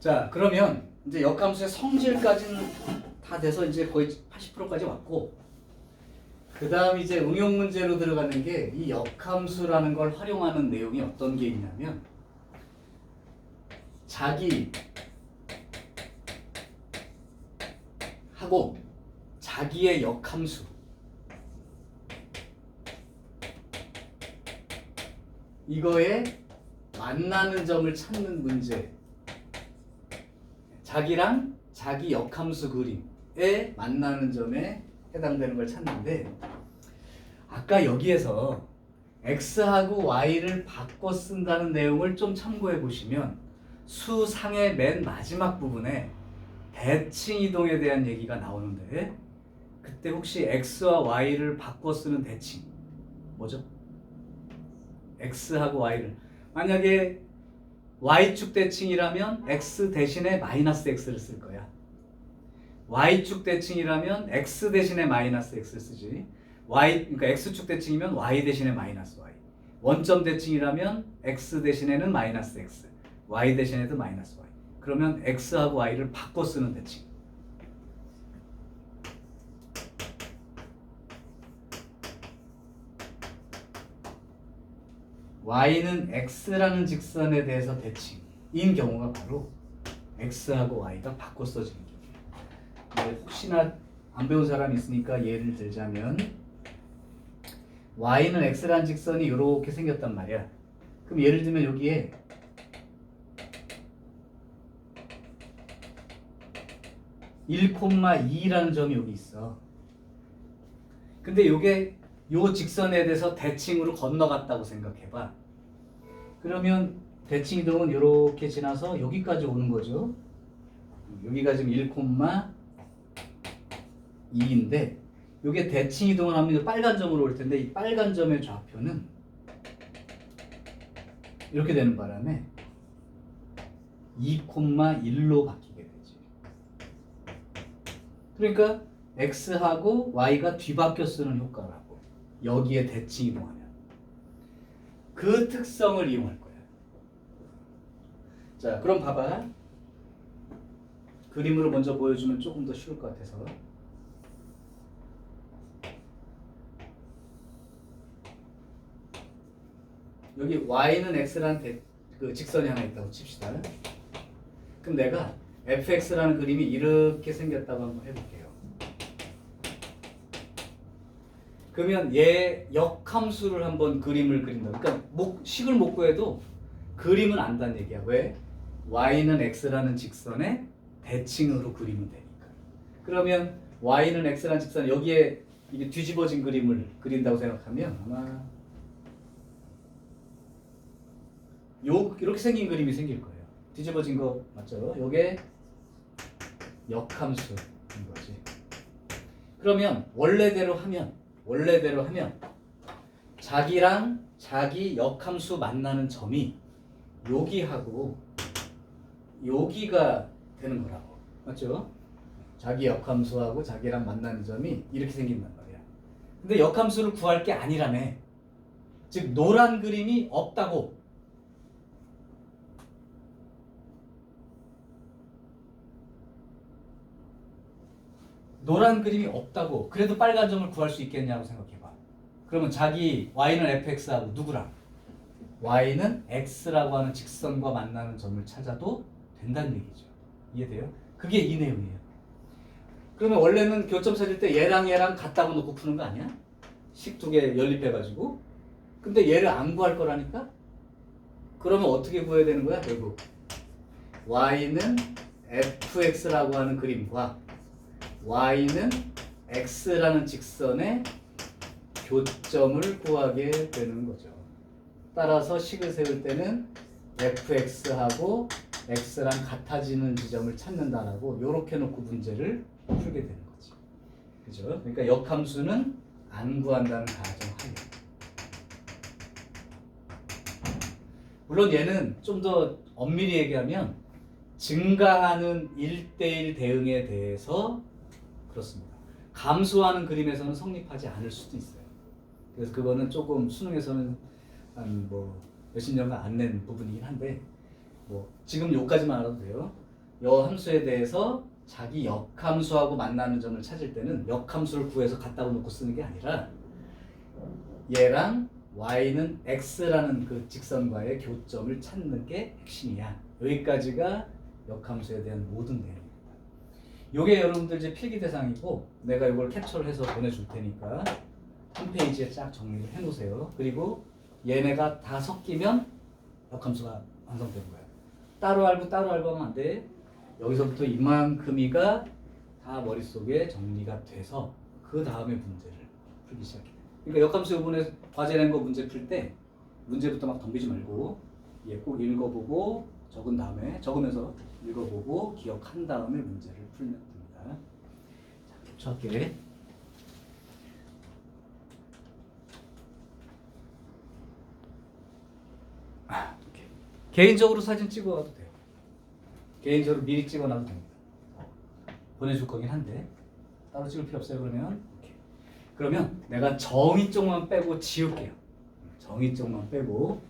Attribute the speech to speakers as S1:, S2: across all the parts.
S1: 자, 그러면 이제 역함수의 성질까지는 다 돼서 이제 거의 80%까지 왔고, 그 다음 이제 응용 문제로 들어가는 게 이 역함수라는 걸 활용하는 내용이 어떤 게 있냐면, 자기 하고 자기의 역함수 이거에 만나는 점을 찾는 문제, 자기랑 자기 역함수 그림에 만나는 점에 해당되는 걸 찾는데, 아까 여기에서 x하고 y를 바꿔 쓴다는 내용을 좀 참고해 보시면 수상의 맨 마지막 부분에 대칭 이동에 대한 얘기가 나오는데, 그때 혹시 x와 y를 바꿔 쓰는 대칭 뭐죠? x하고 y를 만약에 y축 대칭이라면 x 대신에 마이너스 x를 쓸 거야. y축 대칭이라면 x 대신에 마이너스 x를 쓰지. 그러니까 x축 대칭이면 y 대신에 마이너스 y. 원점 대칭이라면 x 대신에는 마이너스 x, y 대신에도 마이너스 y. 그러면 x하고 y를 바꿔 쓰는 대칭. y는 x라는 직선에 대해서 대칭인 경우가 바로 x하고 y가 바꿔 써지는 경우예요. 혹시나 안 배운 사람이 있으니까 예를 들자면, y는 x라는 직선이 이렇게 생겼단 말이야. 그럼 예를 들면 여기에 (1,2)라는 점이 여기 있어. 근데 요게 요 직선에 대해서 대칭으로 건너갔다고 생각해봐. 그러면 대칭 이동은 이렇게 지나서 여기까지 오는 거죠. 여기가 지금 1,2인데 요게 대칭 이동을 하면 빨간 점으로 올 텐데, 이 빨간 점의 좌표는 이렇게 되는 바람에 2,1로 바뀌게 되지. 그러니까 x하고 y가 뒤바뀌어 쓰는 효과라고. 여기에 대칭 이동하면 그 특성을 이용할 거야. 자, 그럼 봐봐. 그림으로 먼저 보여주면 조금 더 쉬울 것 같아서. 여기 y는 x라는 그 직선이 하나 있다고 칩시다. 그럼 내가 fx라는 그림이 이렇게 생겼다고 한번 해볼게요. 그러면 얘 역함수를 한번 그림을 그린다. 그러니까 식을 못 구해도 그림은 안다는 얘기야. 왜? y는 x라는 직선에 대칭으로 그리면 되니까. 그러면 y는 x라는 직선, 여기에 이게 뒤집어진 그림을 그린다고 생각하면 아마 이렇게 생긴 그림이 생길 거예요. 뒤집어진 거 맞죠? 요게 역함수인 거지. 그러면 원래대로 하면 자기랑 자기 역함수 만나는 점이 여기하고 여기가 되는 거라고. 맞죠? 자기 역함수하고 자기랑 만나는 점이 이렇게 생긴단 말이야. 근데 역함수를 구할 게 아니라며. 즉 노란 그림이 없다고. 노란 그림이 없다고. 그래도 빨간 점을 구할 수 있겠냐고 생각해봐. 그러면 자기 y는 fx하고 누구랑? y는 x라고 하는 직선과 만나는 점을 찾아도 된다는 얘기죠. 이해돼요? 그게 이 내용이에요. 그러면 원래는 교점 찾을 때 얘랑 같다고 놓고 푸는 거 아니야? 식 두 개 연립해가지고. 근데 얘를 안 구할 거라니까? 그러면 어떻게 구해야 되는 거야? 결국 y는 fx라고 하는 그림과 y는 x라는 직선의 교점을 구하게 되는 거죠. 따라서 식을 세울 때는 fx하고 x랑 같아지는 지점을 찾는다라고 이렇게 놓고 문제를 풀게 되는 거지. 그죠? 그러니까 역함수는 안 구한다는 가정하에. 물론 얘는 좀 더 엄밀히 얘기하면 증가하는 1대1 대응에 대해서 그렇습니다. 감소하는 그림에서는 성립하지 않을 수도 있어요. 그래서 그거는 조금 수능에서는 한 뭐 몇십 년간 안 낸 부분이긴 한데, 뭐 지금 여기까지만 알아도 돼요. 여 함수에 대해서 자기 역함수하고 만나는 점을 찾을 때는 역함수를 구해서 갖다 놓고 쓰는 게 아니라 얘랑 y는 x라는 그 직선과의 교점을 찾는 게 핵심이야. 여기까지가 역함수에 대한 모든 내용입니다. 요게 여러분들 이제 필기 대상이고 내가 이걸 캡처를 해서 보내줄 테니까 한 페이지에 쫙 정리를 해놓으세요. 그리고 얘네가 다 섞이면 역함수가 완성되는 거야. 따로 알고 하면 안 돼. 여기서부터 이만큼이가 다 머릿속에 정리가 돼서 그 다음에 문제를 풀기 시작해. 그러니까 역함수 이번에 과제 낸 거 문제 풀 때 문제부터 막 덤비지 말고 얘 꼭 읽어보고 적은 다음에 적으면서 읽어보고 기억한 다음에 문제를 풀면 됩니다. 자, 캡처할게. 오케이. 개인적으로 사진 찍어와도 돼요. 개인적으로 미리 찍어놔도 됩니다. 보내줄 거긴 한데 따로 찍을 필요 없어요. 그러면 오케이. 그러면 내가 정의 쪽만 빼고 지울게요. 정의 쪽만 빼고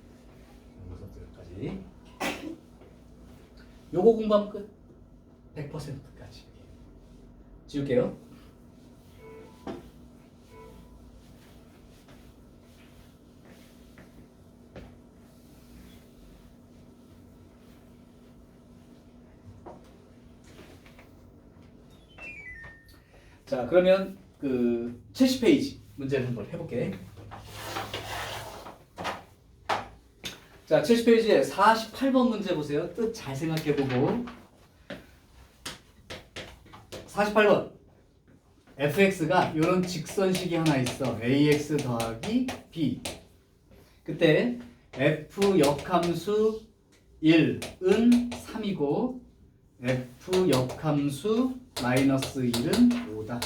S1: 여기서부터까지 요거 공부하면 끝. 100%까지 지울게요. 자, 그러면 그 70페이지 문제를 한번 해볼게. 자, 70페이지에 48번 문제 보세요. 뜻 잘 생각해보고. 48번. fx가 이런 직선식이 하나 있어. ax 더하기 b. 그때 f 역함수 1은 3이고 f 역함수 마이너스 1은 5다.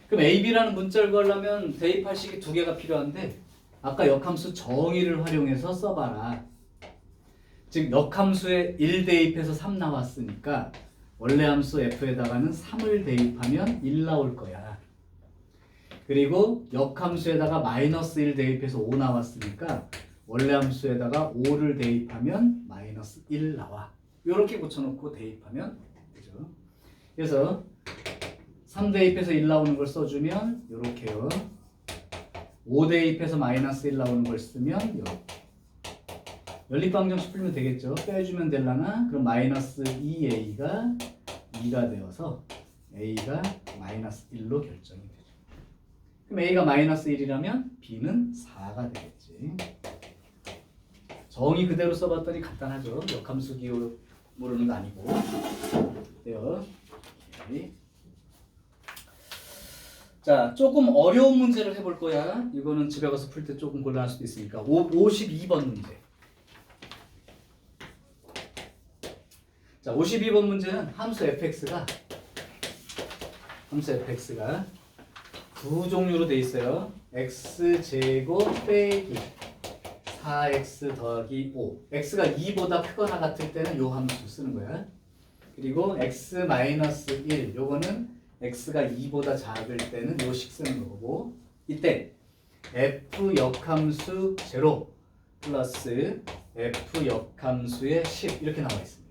S1: 그럼 ab라는 문자를 구하려면 대입할 식이 두 개가 필요한데 아까 역함수 정의를 활용해서 써봐라. 즉 역함수에 1 대입해서 3 나왔으니까 원래 함수 f에다가는 3을 대입하면 1 나올 거야. 그리고 역함수에다가 마이너스 1 대입해서 5 나왔으니까 원래 함수에다가 5를 대입하면 마이너스 1 나와. 이렇게 붙여놓고 대입하면 되죠. 그래서 3 대입해서 1 나오는 걸 써주면 이렇게요. 5 대입해서 마이너스 1 나오는 걸 쓰면 이렇게. 연립방정식 풀면 되겠죠. 빼주면 되려나? 그럼 마이너스 2a가 2가 되어서 a가 마이너스 1로 결정이 되죠. 그럼 a가 마이너스 1이라면 b는 4가 되겠지. 정의 그대로 써봤더니 간단하죠. 역함수 기호 모르는 거 아니고. 돼요. 오케이. 자, 조금 어려운 문제를 해볼 거야. 이거는 집에 가서 풀 때 조금 곤란할 수도 있으니까. 52번 문제. 자, 52번 문제는 함수 fx가 두 종류로 돼 있어요. x제곱 빼기 4x 더하기 5. x가 2보다 크거나 같을 때는 요 함수 쓰는 거야. 그리고 x 마이너스 1. 요거는 x가 2보다 작을 때는 요식 쓰는 거고. 이때 f 역함수 0 플러스 f 역함수의 10 이렇게 나와 있습니다.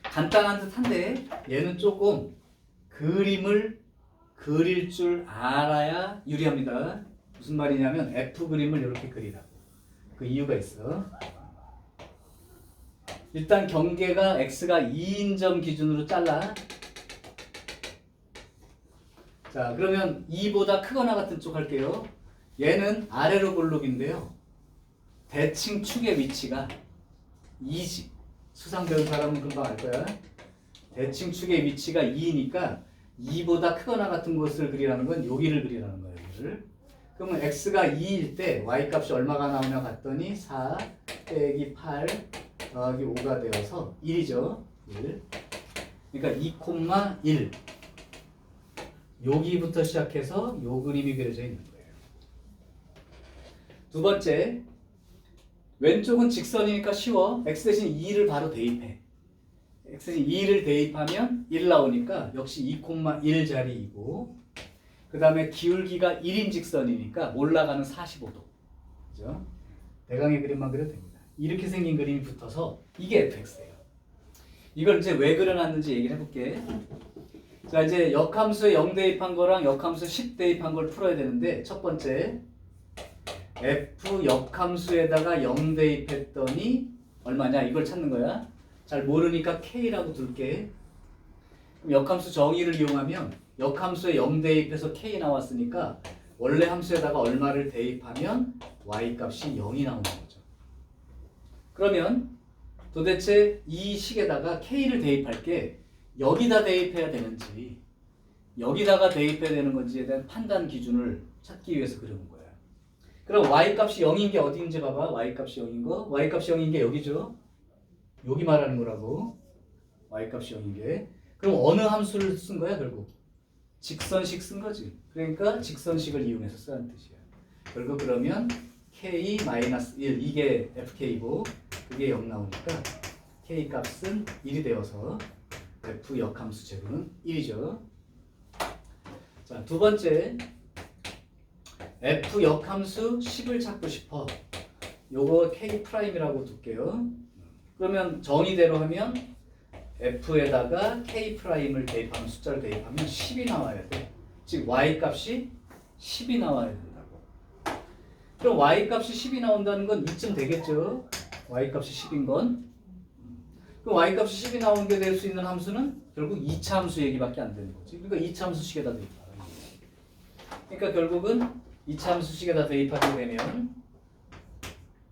S1: 간단한 듯한데 얘는 조금 그림을 그릴 줄 알아야 유리합니다. 무슨 말이냐면 f 그림을 이렇게 그리라고. 그 이유가 있어. 일단 경계가 x가 2인 점 기준으로 잘라. 자, 그러면 2보다 크거나 같은 쪽 할게요. 얘는 아래로 볼록인데요. 대칭 축의 위치가 2지. 수상 배운 사람은 금방 알 거야. 대칭 축의 위치가 2이니까 2보다 크거나 같은 곳을 그리라는 건 여기를 그리라는 거예요. 여기를. 그러면 x가 2일 때 y값이 얼마가 나오냐 봤더니 4 빼기 8 더하기 5가 되어서 1이죠. 1. 그러니까 2,1. 여기부터 시작해서 요 그림이 그려져 있는 거예요. 두 번째, 왼쪽은 직선이니까 쉬워. x 대신 2를 바로 대입해. x 대신 2를 대입하면 1 나오니까 역시 2,1 자리이고, 그 다음에 기울기가 1인 직선이니까 올라가는 45도. 그죠? 대강의 그림만 그려도 됩니다. 이렇게 생긴 그림이 붙어서 이게 fx예요. 이걸 이제 왜 그려놨는지 얘기를 해볼게. 자, 이제 역함수에 0 대입한 거랑 역함수 10 대입한 걸 풀어야 되는데, 첫 번째 f 역함수에다가 0 대입했더니 얼마냐, 이걸 찾는 거야. 잘 모르니까 k라고 둘게. 그럼 역함수 정의를 이용하면 역함수에 0 대입해서 k 나왔으니까 원래 함수에다가 얼마를 대입하면 y 값이 0이 나오는 거죠. 그러면 도대체 이 식에다가 k를 대입할게 여기다 대입해야 되는지 여기다가 대입해야 되는 건지에 대한 판단 기준을 찾기 위해서 그려본 거야. 그럼 y값이 0인 게 어디인지 봐봐. y값이 0인 거. y값이 0인 게 여기죠. 여기 말하는 거라고. y값이 0인 게. 그럼 어느 함수를 쓴 거야 결국? 직선식 쓴 거지. 그러니까 직선식을 이용해서 쓰라는 뜻이야. 결국 그러면 k-1 이게 fk이고 그게 0 나오니까 k 값은 1이 되어서 f 역함수 제곱은 1이죠. 자, 두 번째 f 역함수 10을 찾고 싶어. 요거 k 프라임이라고 둘게요. 그러면 정의대로 하면 f에다가 k 프라임을 대입하면 숫자를 대입하면 10이 나와야 돼. 즉 y 값이 10이 나와야 된다고. 그럼 y 값이 10이 나온다는 건 이쯤 되겠죠. y 값이 10인 건. 그럼 y 값이 10이 나오게 될 수 있는 함수는 결국 2차 함수 얘기밖에 안 되는 거지. 그러니까 2차 함수식에다 대입하는 거야. 그러니까 결국은 2차 함수식에다 대입하게 되면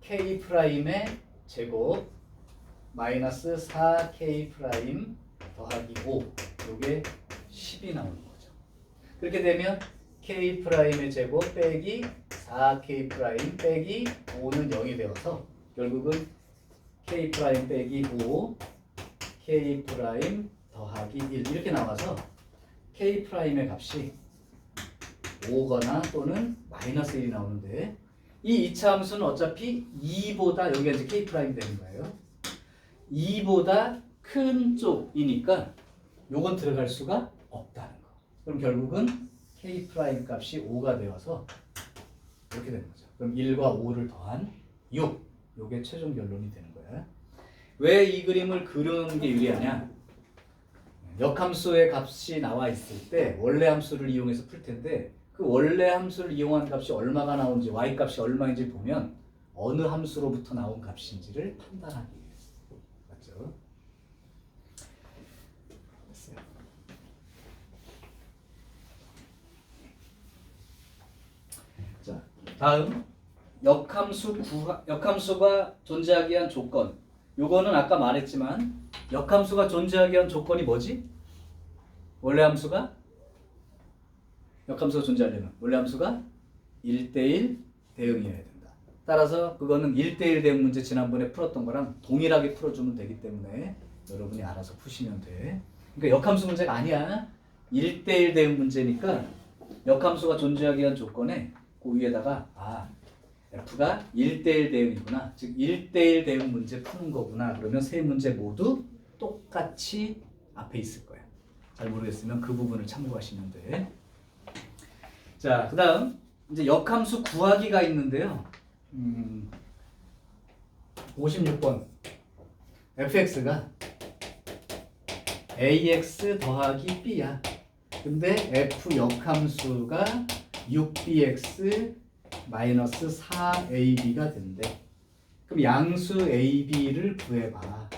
S1: k 프라임의 제곱 마이너스 4k 프라임 더하기 5 요게 10이 나오는 거죠. 그렇게 되면 k 프라임의 제곱 빼기 4k 프라임 빼기 5는 0이 되어서 결국은 k 프라임 빼기 5 k 프라임 더하기 1 이렇게 나와서 k 프라임의 값이 5거나 또는 마이너스 1이 나오는데 이 2차 함수는 어차피 2보다 여기가 이제 k 프라임 되는 거예요. 2보다 큰 쪽이니까 요건 들어갈 수가 없다는 거. 그럼 결국은 k 프라임 값이 5가 되어서 이렇게 되는 거죠. 그럼 1과 5를 더한 6. 요게 최종 결론이 되는 거야. 왜 이 그림을 그려놓는 게 유리하냐? 역함수의 값이 나와 있을 때 원래 함수를 이용해서 풀 텐데 그 원래 함수를 이용한 값이 얼마가 나오는지 y 값이 얼마인지 보면 어느 함수로부터 나온 값인지를 판단하기 위해서. 맞죠? 됐어요. 자, 다음 역함수가 존재하기 위한 조건. 요거는 아까 말했지만 역함수가 존재하기 위한 조건이 뭐지? 원래 함수가 역함수가 존재하려면 원래 함수가 1대1 대응이어야 된다. 따라서 그거는 1대1 대응 문제 지난번에 풀었던 거랑 동일하게 풀어주면 되기 때문에 여러분이 알아서 푸시면 돼. 그러니까 역함수 문제가 아니야. 1대1 대응 문제니까 역함수가 존재하기 위한 조건에 그 위에다가 F가 1대1 대응이구나. 즉 1대1 대응 문제 푸는 거구나. 그러면 세 문제 모두 똑같이 앞에 있을 거야. 잘 모르겠으면 그 부분을 참고하시면 돼. 자, 그 다음 이제 역함수 구하기가 있는데요. 56번 fx가 ax 더하기 b야. 근데 f 역함수가 6bx 마이너스 4ab가 된대. 그럼 양수 ab를 구해봐.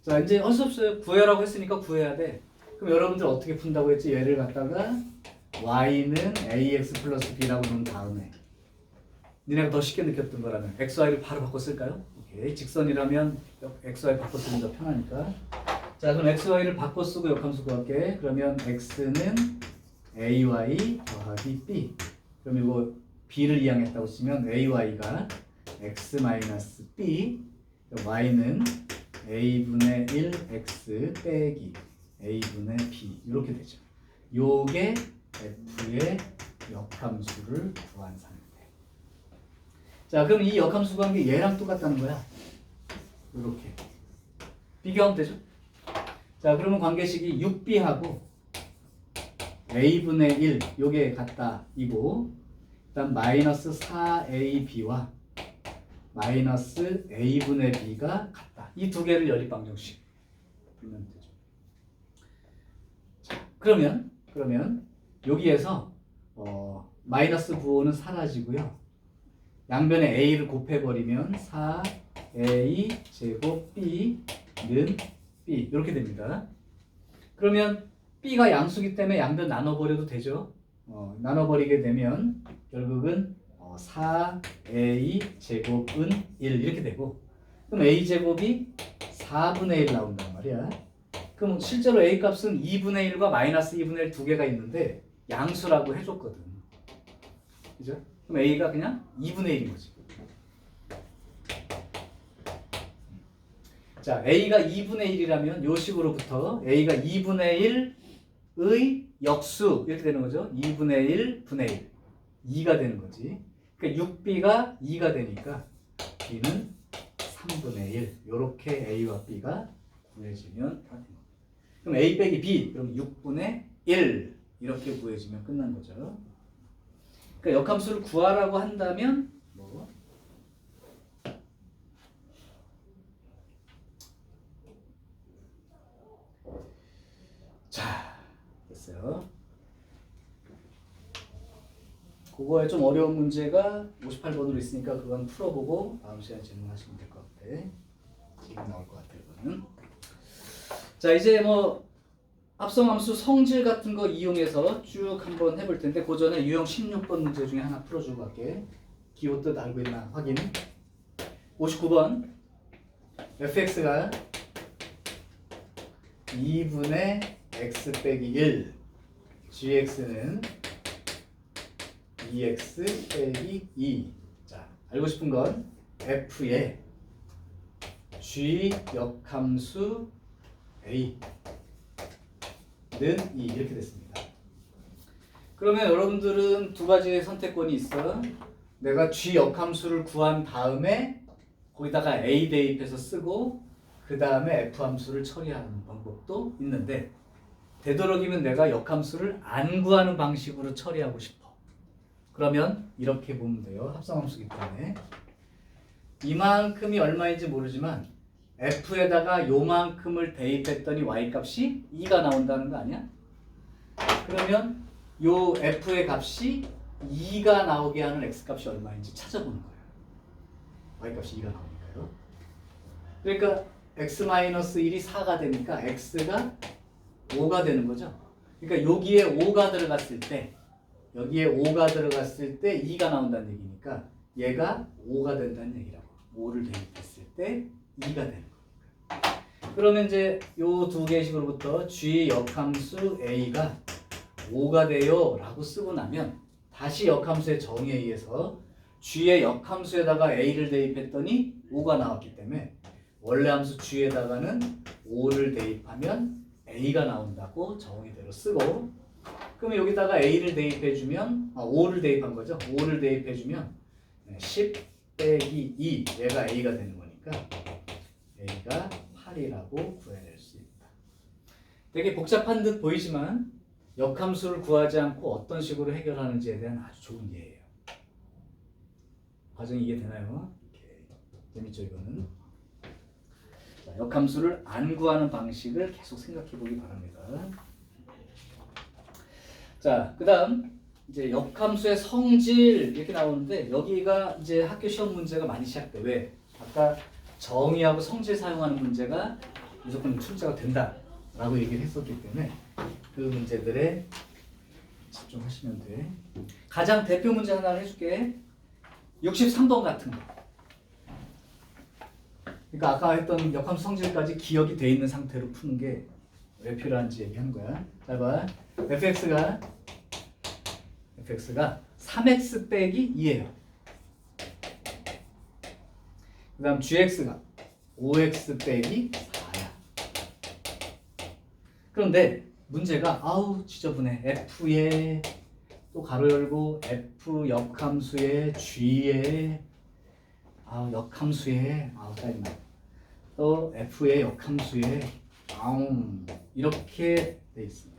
S1: 자, 이제 할 수 없어요. 구해라고 했으니까 구해야 돼. 그럼 여러분들 어떻게 푼다고 했지? 얘를 갖다가 y는 ax 플러스 b라고 놓은 다음에 니네가 더 쉽게 느꼈던 거라면 xy를 바로 바꿔 쓸까요? 오케이. 직선이라면 xy 바꿔 쓰면 더 편하니까. 자, 그럼 xy를 바꿔 쓰고 역함수 구할게. 그러면 x는 ay 더하기 b. 그럼 이거 b를 이항했다고 치면 ay가 x 마이너스 b, y는 a분의 1 x 빼기 a분의 b 이렇게 되죠. 요게 f의 역함수를 구한 상태. 자, 그럼 이 역함수 구한 게 얘랑 똑같다는 거야. 이렇게 비교하면 되죠. 자, 그러면 관계식이 6b하고 a분의 1 요게 같다 이고, 일단 마이너스 4ab와 마이너스 a분의 b가 같다. 이 두 개를 연립방정식 불면 되죠. 자, 그러면 여기에서 마이너스 부호는 사라지고요. 양변에 a를 곱해버리면 4a 제곱 b는 b 이렇게 됩니다. 그러면 b가 양수기 때문에 양변 나눠버려도 되죠. 나눠버리게 되면 결국은 4a 제곱은 1 이렇게 되고, 그럼 a 제곱이 4분의 1 나온단 말이야. 그럼 실제로 a 값은 2분의 1과 마이너스 2분의 1 두 개가 있는데 양수라고 해줬거든. 그죠? 그럼 a가 그냥 2분의 1인 거지. 자, a가 2분의 1이라면 요 식으로부터 a가 2분의 1의 역수 이렇게 되는 거죠. 2분의 1 분의 1 2가 되는 거지. 그러니까 6b가 2가 되니까 b는 3분의 1 이렇게 a와 b가 구해지면 다 됩니다. 그럼 a 빼기 b 그럼 6분의 1 이렇게 구해지면 끝난 거죠. 그러니까 역함수를 구하라고 한다면 뭐 자, 됐어요. 그거에 좀 어려운 문제가 58번으로 있으니까 그건 풀어보고 다음 시간에 질문하시면 될 것 같아. 지금 나올 것 같아요, 이거는. 자, 이제 뭐 합성함수 성질 같은 거 이용해서 쭉 한번 해볼 텐데 그 전에 유형 16번 문제 중에 하나 풀어주고 갈게. 기호 뜻 알고 있나 확인. 59번 fx가 2분의 x 빼기 1 gx는 2x 빼기 2. 자, 알고 싶은 건 f의 g 역함수 a 는 2 이렇게 됐습니다. 그러면 여러분들은 두 가지의 선택권이 있어. 내가 g 역함수를 구한 다음에 거기다가 a 대입해서 쓰고 그 다음에 f 함수를 처리하는 방법도 있는데 되도록이면 내가 역함수를 안 구하는 방식으로 처리하고 싶어. 그러면 이렇게 보면 돼요. 합성함수기 때문에 이만큼이 얼마인지 모르지만 f에다가 요만큼을 대입했더니 y값이 2가 나온다는 거 아니야? 그러면 요 f의 값이 2가 나오게 하는 x값이 얼마인지 찾아보는 거예요. y값이 2가 나오니까요. 그러니까 x-1이 4가 되니까 x가 5가 되는 거죠. 그러니까 여기에 5가 들어갔을 때 여기에 5가 들어갔을 때 2가 나온다는 얘기니까 얘가 5가 된다는 얘기라고. 5를 대입했을 때 2가 되는 거니까. 그러면 이제 요 두 개의 식으로부터 g 역함수 a가 5가 돼요 라고 쓰고 나면 다시 역함수의 정의에 의해서 g의 역함수에다가 a를 대입했더니 5가 나왔기 때문에 원래 함수 g에다가는 5를 대입하면 a가 나온다고 정의대로 쓰고, 그러면 여기다가 a를 대입해주면 5를 대입한 거죠. 5를 대입해주면 10 빼기 2 얘가 a가 되는 거니까 a가 8이라고 구해낼 수 있다. 되게 복잡한 듯 보이지만 역함수를 구하지 않고 어떤 식으로 해결하는지에 대한 아주 좋은 예예요. 과정이 이해되나요? 이렇게. 재밌죠 이거는? 자, 역함수를 안 구하는 방식을 계속 생각해 보기 바랍니다. 자, 그 다음 이제 역함수의 성질 이렇게 나오는데 여기가 이제 학교 시험 문제가 많이 시작돼. 왜? 아까 정의하고 성질 사용하는 문제가 무조건 출제가 된다라고 얘기를 했었기 때문에 그 문제들에 집중하시면 돼. 가장 대표 문제 하나를 해줄게. 63번 같은 거. 그러니까 아까 했던 역함수 성질까지 기억이 돼 있는 상태로 푸는 게 왜 필요한지 얘기하는 거야. 잘 봐. fx가 3x 빼기 2예요. 그 다음 gx가 5x 빼기 4야. 그런데 문제가 아우 지저분해. f에 또 가로 열고 f 역함수에 g에 역함수에 짜증나. 또 f의 역함수에 이렇게 돼 있습니다.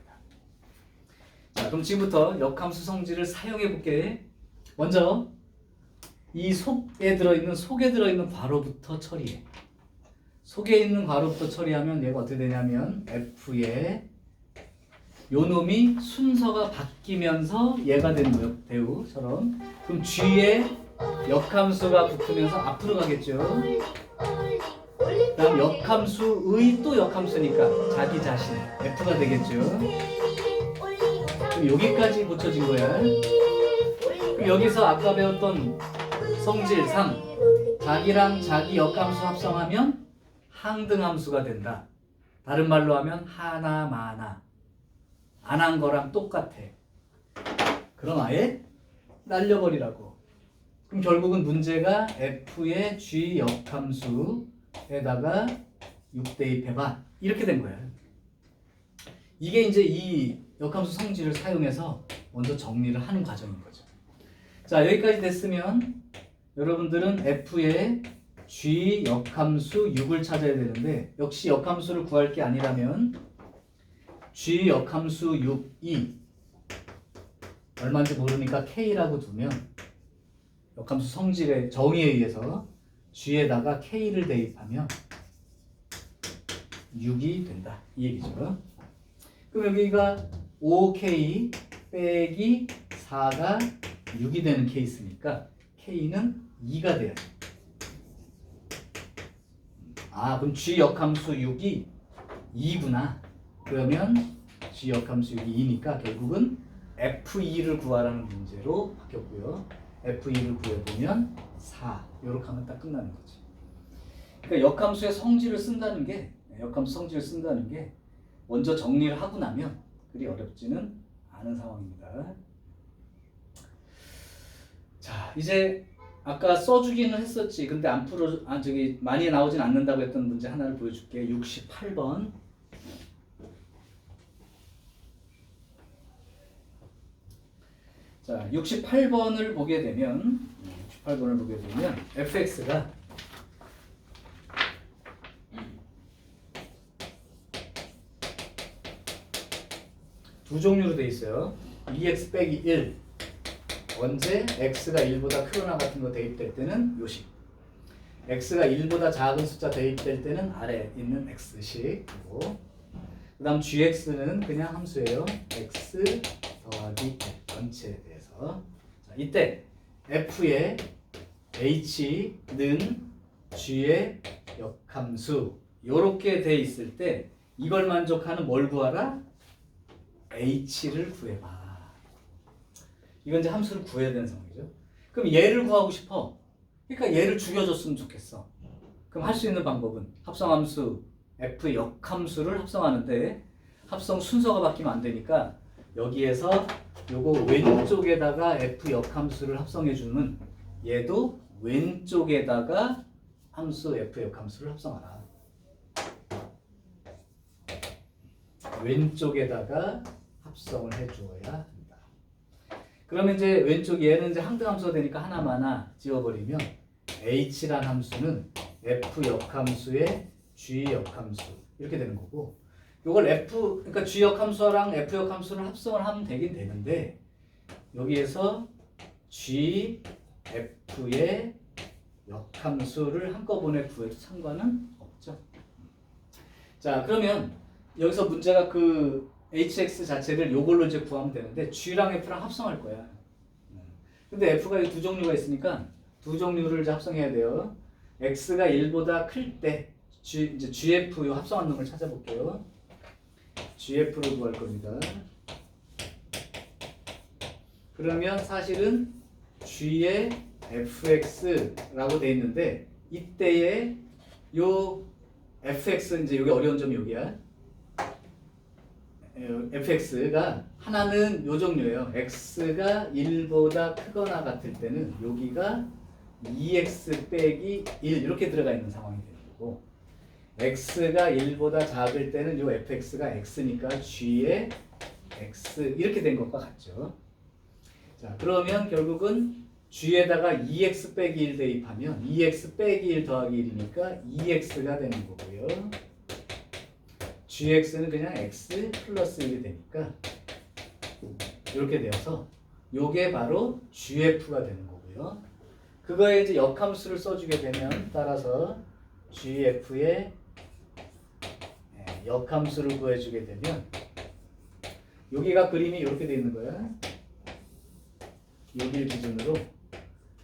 S1: 자, 그럼 지금부터 역함수 성질을 사용해 볼게. 먼저 이 속에 들어있는 괄호부터 처리해. 속에 있는 괄호부터 처리하면 얘가 어떻게 되냐면 f의 요 놈이 순서가 바뀌면서 얘가 되는 거예요. 대우처럼. 그럼 g에 역함수가 붙으면서 앞으로 가겠죠. 그다음 역함수의 또 역함수니까 자기 자신 f가 되겠죠. 그럼 여기까지 붙여진 거야. 그럼 여기서 아까 배웠던 성질상 자기랑 자기 역함수 합성하면 항등함수가 된다. 다른 말로 하면 하나마나 안 한 거랑 똑같아. 그럼 아예 날려버리라고. 그럼 결국은 문제가 f의 g 역함수에다가 6 대입해봐. 이렇게 된 거야. 이게 이제 이 역함수 성질을 사용해서 먼저 정리를 하는 과정인 거죠. 자, 여기까지 됐으면 여러분들은 f의 g 역함수 6을 찾아야 되는데 역시 역함수를 구할 게 아니라면 g 역함수 6이 얼마인지 모르니까 k라고 두면 역함수 성질의 정의에 의해서 g에다가 k를 대입하면 6이 된다. 이 얘기죠. 그럼 여기가 5k 빼기 4가 6이 되는 케이스니까 k는 2가 돼야지. 아, 그럼 g 역함수 6이 2구나. 그러면 g 역함수 6이 2니까 결국은 f2를 구하라는 문제로 바뀌었고요. f2를 구해보면 4. 이렇게 하면 딱 끝나는 거지. 그러니까 역함수의 성질을 쓴다는 게 먼저 정리를 하고 나면 그리 어렵지는 않은 상황입니다. 자, 이제 아까 써주기는 했었지. 근데 안 풀어, 많이 나오진 않는다고 했던 문제 하나를 보여줄게. 68번. 자, 68번을 보게 되면 fx가 두 종류로 돼 있어요. 2x 빼기 1. 언제 x가 1보다 크거나 같은 거 대입될 때는 요식. x가 1보다 작은 숫자 대입될 때는 아래 있는 x식이고, 그 다음 gx는 그냥 함수예요. x 더하기 f 전체에 대해서. 자, 이때 f의 h는 g의 역함수 요렇게 돼 있을 때 이걸 만족하는 뭘 구하라? h를 구해봐. 이건 이제 함수를 구해야 되는 상황이죠. 그럼 얘를 구하고 싶어. 그러니까 얘를 죽여줬으면 좋겠어. 그럼 할 수 있는 방법은 합성함수 f 역함수를 합성하는데 합성 순서가 바뀌면 안 되니까 여기에서 요거 왼쪽에다가 f 역함수를 합성해주면 얘도 왼쪽에다가 함수 f 역함수를 합성하라. 왼쪽에다가 합성을 해주어야 한다. 그러면 이제 왼쪽 얘는 이제 항등함수가 되니까 하나마나 지워버리면 h란 함수는 f 역함수의 g 역함수 이렇게 되는 거고, 요걸 그러니까 g 역함수랑 f 역함수를 합성을 하면 되긴 되는데 여기에서 g, f의 역함수를 한꺼번에 구해도 상관은 없죠. 자, 그러면 여기서 문제가 그 hx 자체를 요걸로 이제 구하면 되는데 g랑 f랑 합성할 거야. 근데 f가 두 종류가 있으니까 두 종류를 이제 합성해야 돼요. x가 1보다 클 때 이제 gf 요 합성한 놈을 찾아볼게요. gf를 구할 겁니다. 그러면 사실은 g의 fx라고 돼 있는데 이때의 요 fx 이제 여기 어려운 점이 여기야. fx가 하나는 요 종류예요. x가 1보다 크거나 같을 때는 여기가 2x 빼기 1 이렇게 들어가 있는 상황이 되는 거고, x가 1보다 작을 때는 요 fx가 x니까 g의 x 이렇게 된 것과 같죠. 자, 그러면 결국은 g에다가 2x 빼기 1 대입하면 2x 빼기 1 더하기 1이니까 2x가 되는 거고요. gx는 그냥 x 플러스 1이 되니까 이렇게 되어서 요게 바로 gf가 되는 거고요. 그거에 이제 역함수를 써주게 되면 따라서 gf의 역함수를 구해주게 되면 여기가 그림이 이렇게 되어 있는 거야. 여기를 기준으로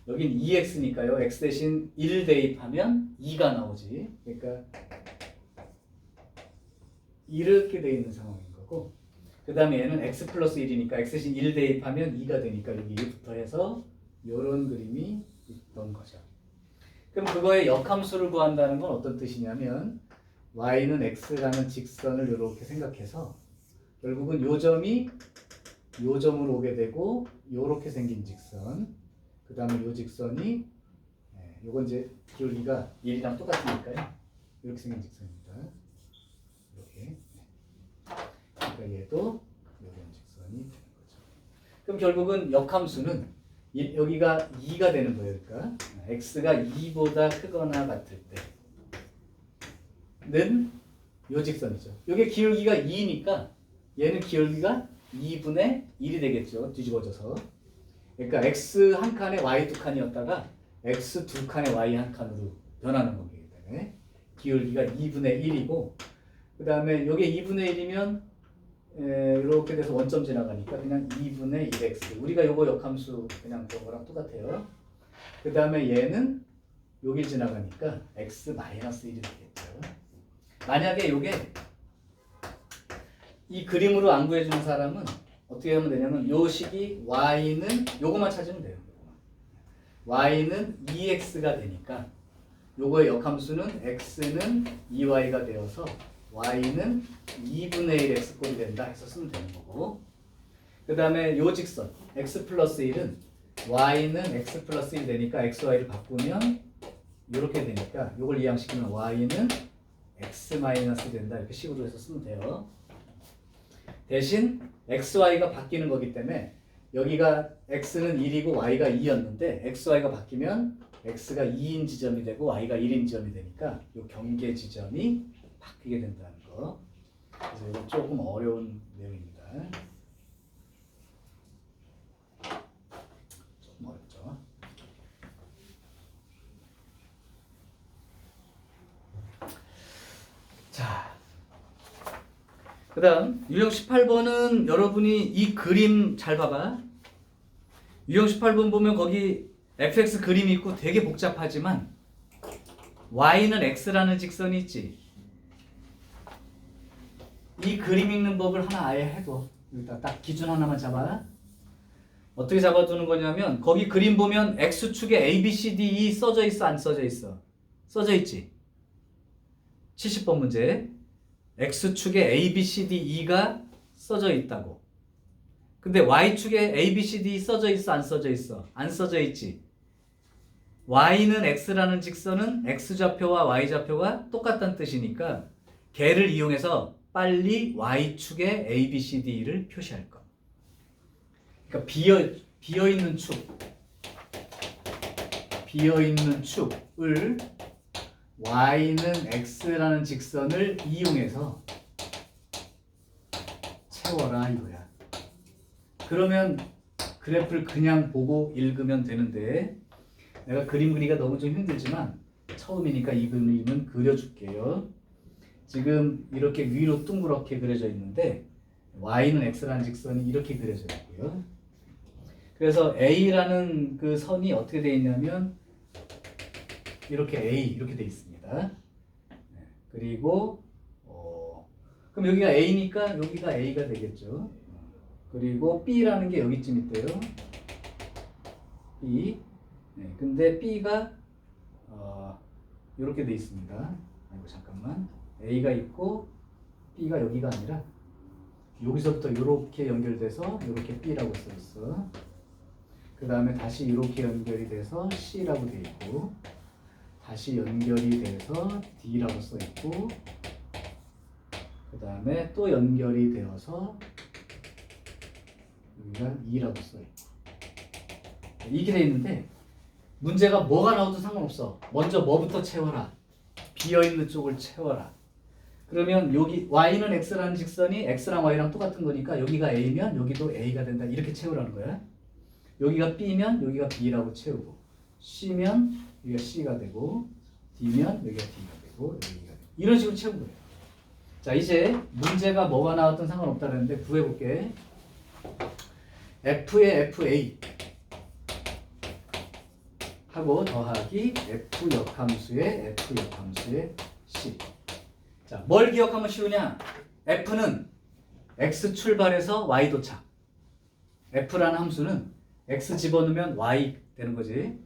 S1: 여긴 2x니까요. x 대신 1 대입하면 2가 나오지. 그러니까 이렇게 되어 있는 상황인 거고, 그 다음에 얘는 x 플러스 1이니까 x 대신 1 대입하면 2가 되니까 여기 1부터 해서 이런 그림이 있던 거죠. 그럼 그거의 역함수를 구한다는 건 어떤 뜻이냐면 y는 x라는 직선을 이렇게 생각해서 결국은 요 점이 요 점으로 오게 되고 요렇게 생긴 직선, 그 다음에 요 직선이 요건 이제 기울기가 1이랑 똑같으니까요. 이렇게 생긴 직선입니다. 이렇게. 그러니까 얘도 이런 직선이 되는 거죠. 그럼 결국은 역함수는 여기가 2가 되는 거예요. 그러니까 x가 2보다 크거나 같을 때는 요 직선이죠. 이게 기울기가 2니까 얘는 기울기가 2분의 1이 되겠죠. 뒤집어져서. 그러니까 x 한 칸에 y 두 칸이었다가 x 두 칸에 y 한 칸으로 변하는 거기 때문에 기울기가 2분의 1이고, 그 다음에 이게 2분의 1이면 이렇게 돼서 원점 지나가니까 그냥 2분의 1x. 우리가 요거 역함수 그냥 그런 거랑 똑같아요. 그 다음에 얘는 여기 지나가니까 x 마이너스 1이 되겠죠. 만약에 요게 이 그림으로 안 구해주는 사람은 어떻게 하면 되냐면 요 식이 y는 요거만 찾으면 돼요. y는 2x가 되니까 요거의 역함수는 x는 2y가 되어서 y는 2분의 1 x꼴이 된다 해서 쓰면 되는 거고, 그 다음에 요 직선 x 플러스 1은 y는 x 플러스 1 되니까 xy를 바꾸면 이렇게 되니까 요걸 이항시키면 y는 x 마이너스 된다 이렇게 식으로 해서 쓰면 돼요. 대신 xy가 바뀌는 거기 때문에 여기가 x는 1이고 y가 2였는데 xy가 바뀌면 x가 2인 지점이 되고 y가 1인 지점이 되니까 이 경계 지점이 바뀌게 된다는 거. 그래서 이건 조금 어려운 내용입니다. 조금 어렵죠. 자, 그 다음 유형 18번은 여러분이 이 그림 잘 봐봐. 유형 18번 보면 거기 fx 그림이 있고 되게 복잡하지만 y는 x라는 직선이 있지. 이 그림 읽는 법을 하나 아예 해둬. 여기다 딱 기준 하나만 잡아. 어떻게 잡아두는 거냐면 거기 그림 보면 x축에 a, b, c, d, e 써져 있어 안 써져 있어? 써져 있지. 70번 문제 x축에 a, b, c, d, e가 써져 있다고. 근데 y축에 a, b, c, d 써져 있어 안 써져 있어? 안 써져 있지. y는 x라는 직선은 x좌표와 y좌표가 똑같다는 뜻이니까 걔를 이용해서 빨리 y축에 a, b, c, d를 표시할 거. 그러니까 비어있는 축을 y는 x라는 직선을 이용해서 채워라 이거야. 그러면 그래프를 그냥 보고 읽으면 되는데 내가 그림 그리기가 너무 좀 힘들지만 처음이니까 이 그림은 그려줄게요. 지금 이렇게 위로 둥그렇게 그려져 있는데 y는 x라는 직선이 이렇게 그려져 있고요. 그래서 a라는 그 선이 어떻게 되어 있냐면 이렇게 a 이렇게 되어 있습니다. 그리고 그럼 여기가 a니까 여기가 a가 되겠죠. 그리고 b라는 게 여기쯤 있대요. b. 근데 b가 이렇게 되어 있습니다. 아이고 잠깐만. a가 있고 b가 여기가 아니라 여기서부터 이렇게 연결돼서 이렇게 b라고 써 있어. 그 다음에 다시 이렇게 연결이 돼서 c라고 돼 있고, 다시 연결이 돼서 d라고 써 있고, 그 다음에 또 연결이 되어서 여기가 2라고 써 있고. 이렇게 돼 있는데 문제가 뭐가 나와도 상관없어. 먼저 뭐부터 채워라. 비어있는 쪽을 채워라. 그러면 여기 y는 x라는 직선이 x랑 y랑 똑같은 거니까 여기가 a면 여기도 a가 된다. 이렇게 채우라는 거야. 여기가 b면 여기가 b라고 채우고, c면 여기가 c가 되고, d면 여기가 d가 되고, 여기가 되고. 이런 식으로 채우는 거예요. 자, 이제 문제가 뭐가 나왔든 상관없다 그랬는데 구해볼게. F의 FA 하고 더하기 F 역함수의 F 역함수의 C. 자, 뭘 기억하면 쉬우냐? F는 X 출발해서 Y 도착. F라는 함수는 X 집어넣으면 Y 되는 거지.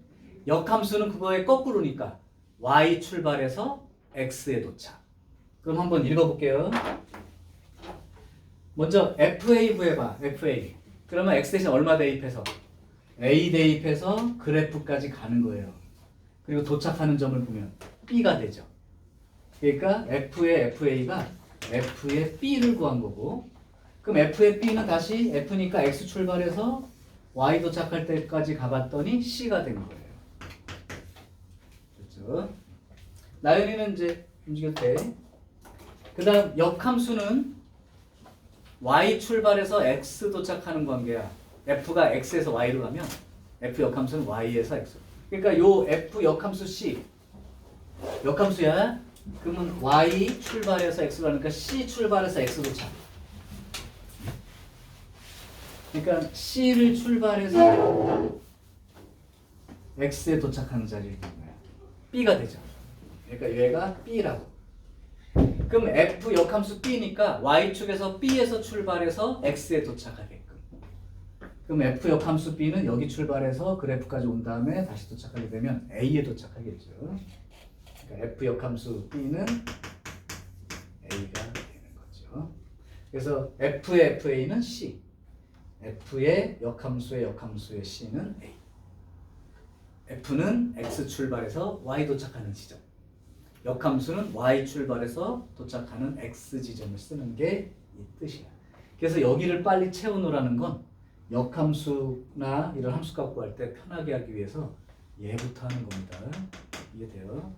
S1: 역함수는 그거의 거꾸로니까 Y 출발해서 X에 도착. 그럼 한번 읽어볼게요. 먼저 FA 구해봐. FA. 그러면 X 대신 얼마 대입해서? A 대입해서 그래프까지 가는 거예요. 그리고 도착하는 점을 보면 B가 되죠. 그러니까 F의 FA가 F의 B를 구한 거고, 그럼 F의 B는 다시 F니까 X 출발해서 Y 도착할 때까지 가봤더니 C가 된 거예요. 그렇죠? 나연이는 이제 움직일 때, 그 다음 역함수는 Y 출발해서 X 도착하는 관계야. F가 X에서 Y로 가면 F 역함수는 Y에서 X. 그러니까 요 F 역함수 C 역함수야. 그러면 Y 출발해서 X로 가니까 C 출발해서 X 도착. 그러니까 C를 출발해서 X에 도착하는 자리를 보는 거야. B가 되죠. 그러니까 얘가 B라고. 그럼 F 역함수 B니까 Y축에서 B에서 출발해서 X에 도착하게끔. 그럼 F 역함수 B는 여기 출발해서 그래프까지 온 다음에 다시 도착하게 되면 A에 도착하겠죠. 그러니까 F 역함수 B는 A가 되는 거죠. 그래서 F의 FA는 C. F의 역함수의 C는 A. F는 X 출발해서 Y 도착하는 지점. 역함수는 Y 출발해서 도착하는 X 지점을 쓰는 게 이 뜻이야. 그래서 여기를 빨리 채워놓으라는 건 역함수나 이런 함수값 구할 때 편하게 하기 위해서 얘부터 하는 겁니다. 이해돼요?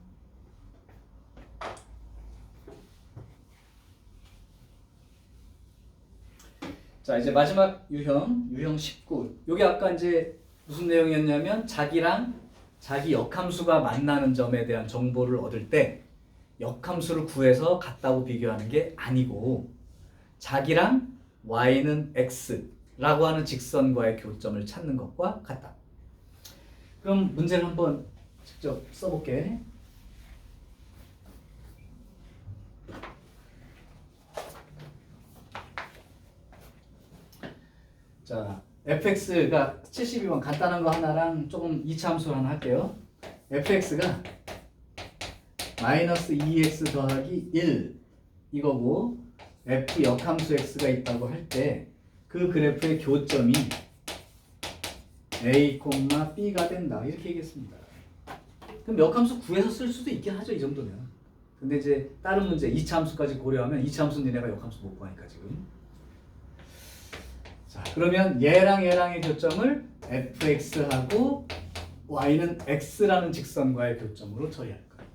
S1: 자, 이제 마지막 유형 19. 요게 아까 이제 무슨 내용이었냐면 자기랑 자기 역함수가 만나는 점에 대한 정보를 얻을 때 역함수를 구해서 같다고 비교하는 게 아니고 자기랑 y는 x라고 하는 직선과의 교점을 찾는 것과 같다. 그럼 문제를 한번 직접 써볼게. 자, fx가 72번 간단한 거 하나랑 조금 2차 함수 하나 할게요. fx가 마이너스 2x 더하기 1 이거고 f 역함수 x가 있다고 할 때 그 그래프의 교점이 a, b가 된다 이렇게 얘기했습니다. 그럼 역함수 구해서 쓸 수도 있긴 하죠, 이 정도면. 근데 이제 다른 문제 2차 함수까지 고려하면 2차 함수는 니네가 역함수 못 구하니까 지금. 자, 그러면 얘랑의 교점을 fx하고 y는 x라는 직선과의 교점으로 처리할 거예요.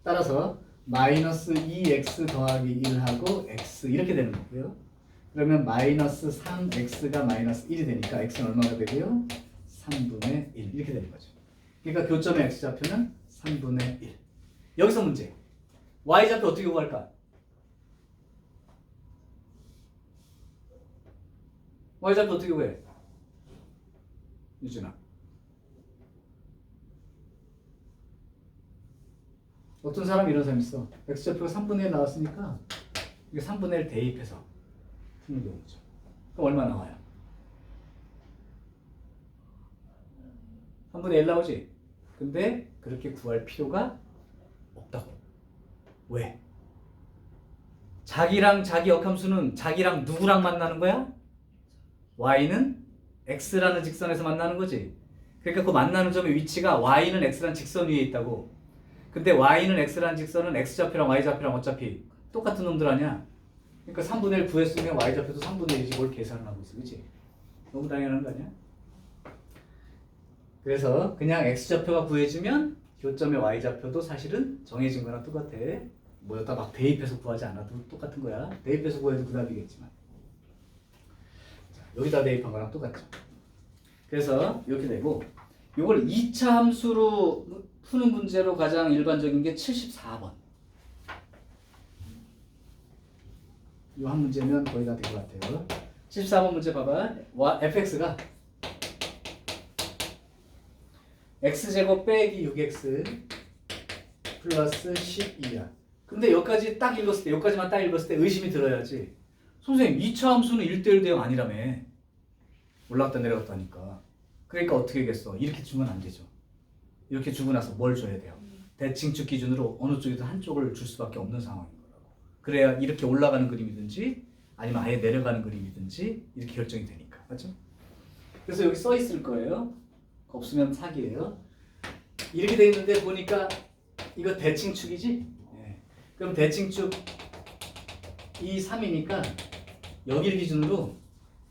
S1: 따라서 마이너스 2x 더하기 1하고 x 이렇게 되는 거고요. 그러면 마이너스 3x가 마이너스 1이 되니까 x는 얼마가 되고요? 3분의 1 이렇게 되는 거죠. 그러니까 교점의 x좌표는 3분의 1. 여기서 문제. y좌표 어떻게 구할까? y좌표 어떻게 구해? 유진아. 어떤 사람이 이런 사람이 있어. x좌표가 3분의 1 나왔으니까 이게 3분의 1 대입해서 푸는 경우죠. 그럼 얼마 나와요? 3분의 1 나오지? 근데 그렇게 구할 필요가 없다고. 왜? 자기랑 자기 역함수는 자기랑 누구랑 만나는 거야? y는 x라는 직선에서 만나는 거지. 그러니까 그 만나는 점의 위치가 y는 x라는 직선 위에 있다고. 근데 y는 x라는 직선은 x좌표랑 y좌표랑 어차피 똑같은 놈들 아니야. 그러니까 3분의 1 구했으면 y좌표도 3분의 1이지 뭘 계산을 하고 있어. 그치? 너무 당연한 거 아니야? 그래서 그냥 x좌표가 구해지면 교점의 y좌표도 사실은 정해진 거랑 똑같아. 뭐 여기다 막 대입해서 구하지 않아도 똑같은 거야. 대입해서 구해도 그 답이겠지만. 자, 여기다 대입한 거랑 똑같죠. 그래서 이렇게 되고 이걸 2차 함수로 푸는 문제로 가장 일반적인 게 74번. 이 한 문제면 거의 다 된 것 같아요. 14번 문제 봐봐. fx가 x제곱 빼기 6x 플러스 12야. 근데 여기까지 딱 읽었을 때, 여기까지만 딱 읽었을 때 의심이 들어야지. 선생님, 2차 함수는 1대1 대응 아니라며. 올라갔다 내려갔다 하니까. 그러니까 어떻게 하겠어? 이렇게 주면 안 되죠. 이렇게 주고 나서 뭘 줘야 돼요? 대칭축 기준으로 어느 쪽이든 한쪽을 줄 수밖에 없는 상황인 거라고. 그래야 이렇게 올라가는 그림이든지 아니면 아예 내려가는 그림이든지 이렇게 결정이 되니까. 맞죠? 그래서 여기 써 있을 거예요. 없으면 사기예요. 이렇게 돼 있는데 보니까 이거 대칭축이지? 네. 그럼 대칭축 이 3이니까 여기를 기준으로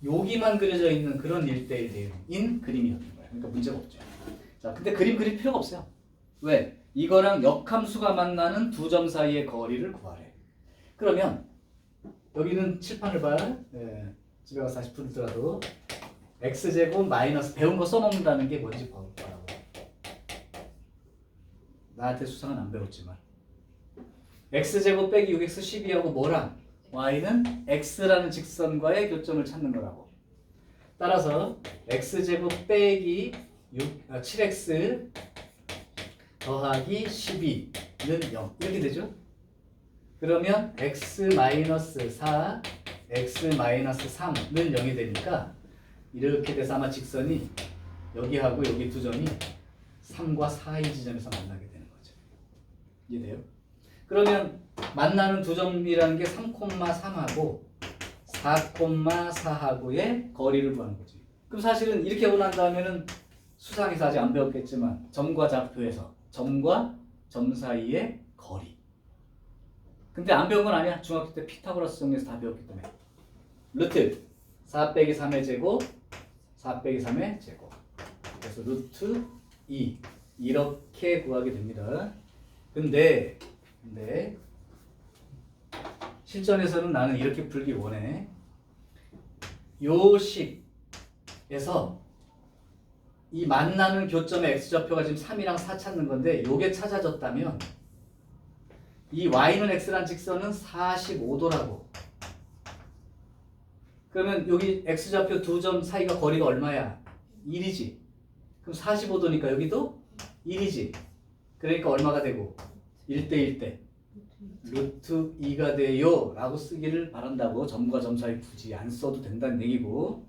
S1: 여기만 그려져 있는 그런 1대1 대응인 그림이었던 거야. 그러니까 문제가 없죠. 자, 근데 그림 그릴 필요가 없어요. 왜? 이거랑 역함수가 만나는 두 점 사이의 거리를 구하래. 그러면 여기는 칠판을 봐. 네. 집에 가서 다시 풀더라도 x제곱 마이너스 배운 거 써먹는다는 게 뭔지 보라고. 나한테 수상은 안 배웠지만 x제곱 빼기 6x 12하고 뭐랑 y는 x라는 직선과의 교점을 찾는 거라고. 따라서 x제곱 빼기 7x 더하기 12는 0 이렇게 되죠. 그러면 x 마이너스 4 x 마이너스 3는 0이 되니까 이렇게 돼서 아마 직선이 여기하고 여기 두 점이 3과 4의 지점에서 만나게 되는 거죠. 이해돼요? 그러면 만나는 두 점이라는 게 3,3하고 4,4하고의 거리를 구하는 거지. 그럼 사실은 이렇게 하고 난 다음에는 수상에서 아직 안 배웠겠지만 점과 좌표에서 점과 점 사이의 거리. 근데 안 배운 건 아니야. 중학교 때 피타고라스 정리에서 다 배웠기 때문에. 루트 4 빼기 3의 제곱 4 빼기 3의 제곱. 그래서 루트 2 이렇게 구하게 됩니다. 근데 실전에서는 나는 이렇게 풀기 원해. 요 식에서 이 만나는 교점의 x좌표가 지금 3이랑 4 찾는 건데 요게 찾아졌다면 이 y는 x란 직선은 45도라고. 그러면 여기 x좌표 두 점 사이가 거리가 얼마야? 1이지. 그럼 45도니까 여기도 1이지. 그러니까 얼마가 되고? 1대 1대 루트 2가 돼요 라고 쓰기를 바란다고. 점과 점 사이 굳이 안 써도 된다는 얘기고.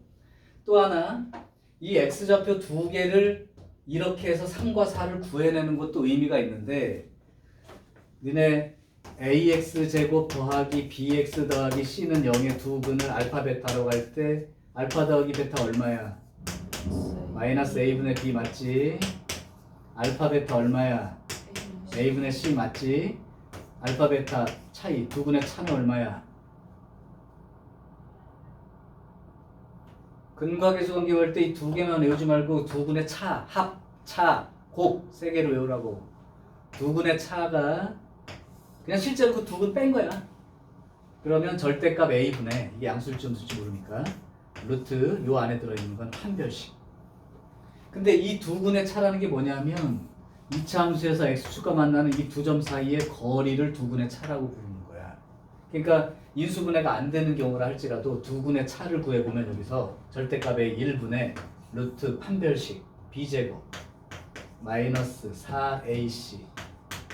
S1: 또 하나 이 x좌표 두 개를 이렇게 해서 3과 4를 구해내는 것도 의미가 있는데 니네 ax 제곱 더하기 bx 더하기 c는 0의 두 근을 알파 베타로 갈 때 알파 더하기 베타 얼마야? 마이너스 a분의 b 맞지? 알파 베타 얼마야? a분의 c 맞지? 알파 베타 차이 두 근의 차는 얼마야? 근과계수 관계 외울 때 이 두 개만 외우지 말고 두 근의 차, 합, 차, 곱 세 개로 외우라고. 두 근의 차가 그냥 실제로 그 두 근 뺀 거야. 그러면 절대값 a분의 이게 양수일지 음수일지 모르니까 루트 요 안에 들어있는 건 판별식. 근데 이 두 근의 차라는 게 뭐냐면 2차 함수에서 x축과 만나는 이 두 점 사이의 거리를 두 근의 차라고 부르는 거야. 그러니까 인수분해가 안 되는 경우라 할지라도 두 근의 차를 구해보면 여기서 절대값의 1분의 루트 판별식 b제곱 마이너스 4ac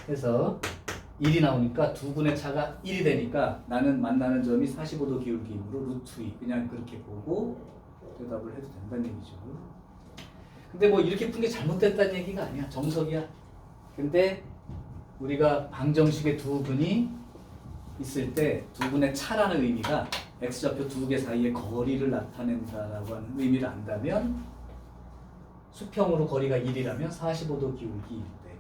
S1: 해서 1이 나오니까 두 근의 차가 1이 되니까 나는 만나는 점이 45도 기울기이므로 루트 2 그냥 그렇게 보고 대답을 해도 된다는 얘기죠. 근데 뭐 이렇게 푼 게 잘못됐다는 얘기가 아니야. 정석이야. 근데 우리가 방정식의 두 근이 있을 때 두 근의 차라는 의미가 x좌표 두 개 사이의 거리를 나타낸다라고 하는 의미를 안다면 수평으로 거리가 1이라면 45도 기울기인데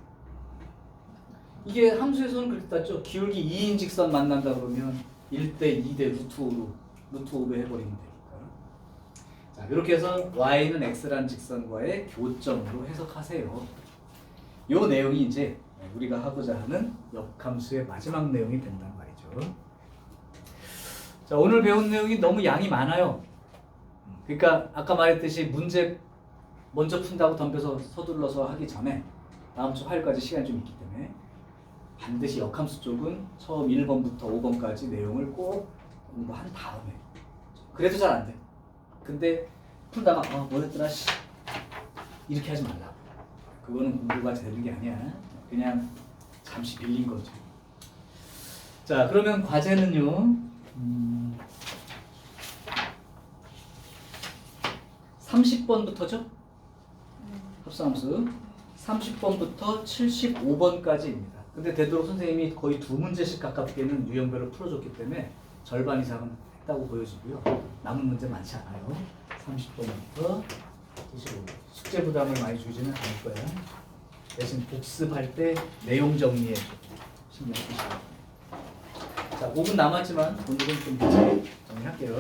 S1: 이게 함수에서는 그렇게 땄죠. 기울기 2인 직선 만난다 그러면 1대 2대 루트 5로 루트 5배 해버리면 되니까. 자, 이렇게 해서 y는 x라는 직선과의 교점으로 해석하세요. 이 내용이 이제 우리가 하고자 하는 역함수의 마지막 내용이 된단 말이죠. 자, 오늘 배운 내용이 너무 양이 많아요. 그러니까 아까 말했듯이 문제 먼저 푼다고 덤벼서 서둘러서 하기 전에 다음 주 화요일까지 시간이 좀 있기 때문에 반드시 역함수 쪽은 처음 1번부터 5번까지 내용을 꼭 공부한 다음에. 그래도 잘 안 돼. 근데 풀다가 뭐였더라 씨 이렇게 하지 말라. 그거는 공부가 되는 게 아니야. 그냥 잠시 빌린 거죠. 자, 그러면 과제는요. 30번부터죠? 합성함수 30번부터 75번까지입니다. 근데 되도록 선생님이 거의 두 문제씩 가깝게는 유형별로 풀어줬기 때문에 절반 이상은 했다고 보여지고요. 남은 문제 많지 않아요. 30번부터 75번. 숙제 부담을 많이 주지는 않을 거예요. 대신 복습할 때 내용 정리에 신경 쓰시고. 자, 5분 남았지만 오늘은 좀 정리할게요.